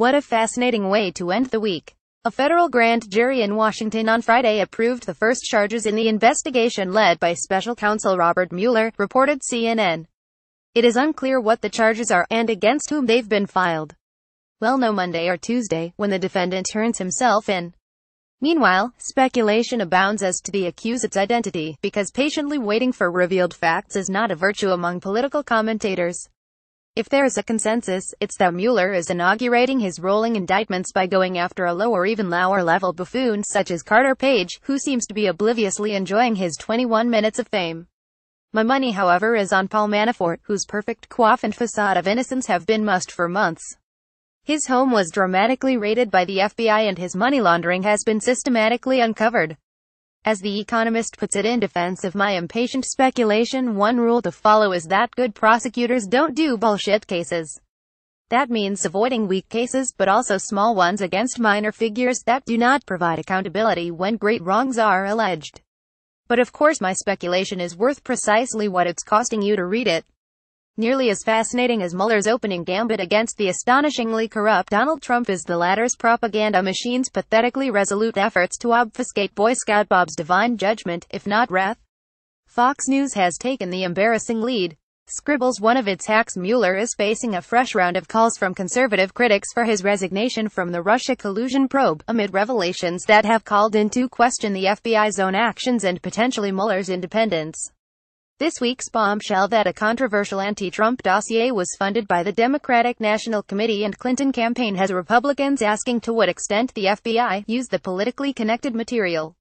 What a fascinating way to end the week. A federal grand jury in Washington on Friday approved the first charges in the investigation led by special counsel Robert Mueller, reported CNN. It is unclear what the charges are, and against whom they've been filed. We'll know Monday or Tuesday, when the defendant turns himself in. Meanwhile, speculation abounds as to the accused's identity, because patiently waiting for revealed facts is not a virtue among political commentators. If there is a consensus, it's that Mueller is inaugurating his rolling indictments by going after a low or even lower-level buffoon such as Carter Page, who seems to be obliviously enjoying his 21 minutes of fame. My money, however, is on Paul Manafort, whose perfect coif and facade of innocence have been mussed for months. His home was dramatically raided by the FBI and his money laundering has been systematically uncovered. As The Economist puts it in defense of my impatient speculation, one rule to follow is that good prosecutors don't do bullshit cases. That means avoiding weak cases, but also small ones against minor figures that do not provide accountability when great wrongs are alleged. But of course my speculation is worth precisely what it's costing you to read it. Nearly as fascinating as Mueller's opening gambit against the astonishingly corrupt Donald Trump is the latter's propaganda machine's pathetically resolute efforts to obfuscate Boy Scout Bob's divine judgment, if not wrath. Fox News has taken the embarrassing lead. Scribbles one of its hacks. Mueller is facing a fresh round of calls from conservative critics for his resignation from the Russia collusion probe, amid revelations that have called into question the FBI's own actions and potentially Mueller's independence. This week's bombshell that a controversial anti-Trump dossier was funded by the Democratic National Committee and Clinton campaign has Republicans asking to what extent the FBI used the politically connected material.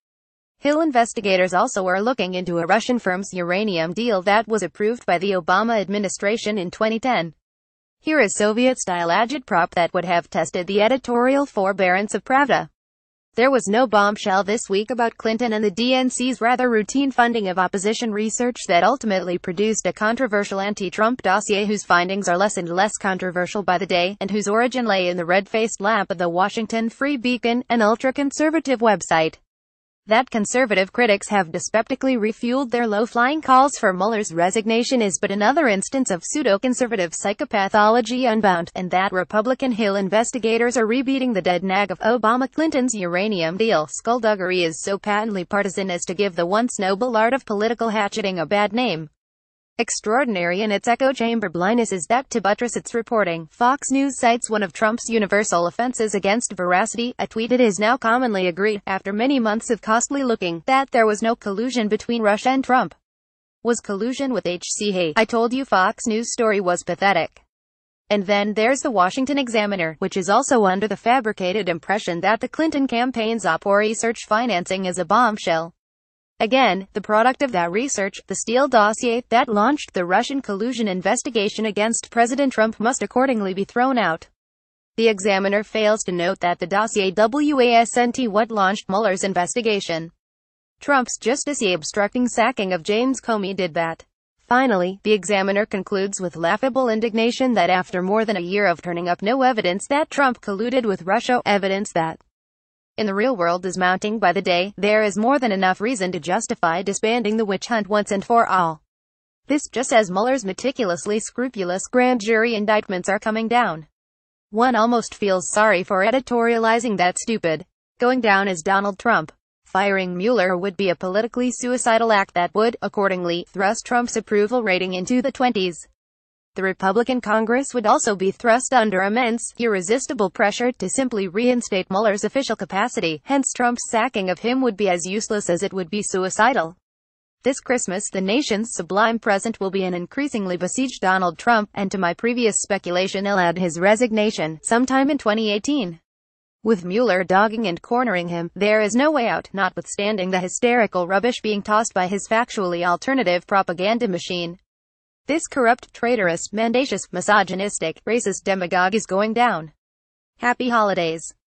Hill investigators also are looking into a Russian firm's uranium deal that was approved by the Obama administration in 2010. Here is Soviet-style agitprop that would have tested the editorial forbearance of Pravda. There was no bombshell this week about Clinton and the DNC's rather routine funding of opposition research that ultimately produced a controversial anti-Trump dossier whose findings are less and less controversial by the day, and whose origin lay in the red-faced lamp of the Washington Free Beacon, an ultra-conservative website. That conservative critics have dyspeptically refueled their low-flying calls for Mueller's resignation is but another instance of pseudo-conservative psychopathology unbound, and that Republican Hill investigators are rebeating the dead nag of Obama-Clinton's uranium deal skullduggery is so patently partisan as to give the once noble art of political hatcheting a bad name. Extraordinary in its echo chamber blindness is that to buttress its reporting, Fox News cites one of Trump's universal offenses against veracity, a tweet it is now commonly agreed, after many months of costly looking, that there was no collusion between Russia and Trump. Was collusion with HC I told you Fox News story was pathetic. And then there's the Washington Examiner, which is also under the fabricated impression that the Clinton campaign's OPPO research financing is a bombshell. Again, the product of that research, the Steele dossier, that launched the Russian collusion investigation against President Trump must accordingly be thrown out. The Examiner fails to note that the dossier wasn't what launched Mueller's investigation. Trump's justicier obstructing sacking of James Comey did that. Finally, the Examiner concludes with laughable indignation that after more than a year of turning up no evidence that Trump colluded with Russia, evidence that in the real world is mounting by the day, there is more than enough reason to justify disbanding the witch hunt once and for all. This just as Mueller's meticulously scrupulous grand jury indictments are coming down. One almost feels sorry for editorializing that stupid, going down as Donald Trump. Firing Mueller would be a politically suicidal act that would, accordingly, thrust Trump's approval rating into the 20s. The Republican Congress would also be thrust under immense, irresistible pressure to simply reinstate Mueller's official capacity, hence Trump's sacking of him would be as useless as it would be suicidal. This Christmas the nation's sublime present will be an increasingly besieged Donald Trump, and to my previous speculation I'll add his resignation, sometime in 2018. With Mueller dogging and cornering him, there is no way out, notwithstanding the hysterical rubbish being tossed by his factually alternative propaganda machine. This corrupt, traitorous, mendacious, misogynistic, racist demagogue is going down. Happy holidays.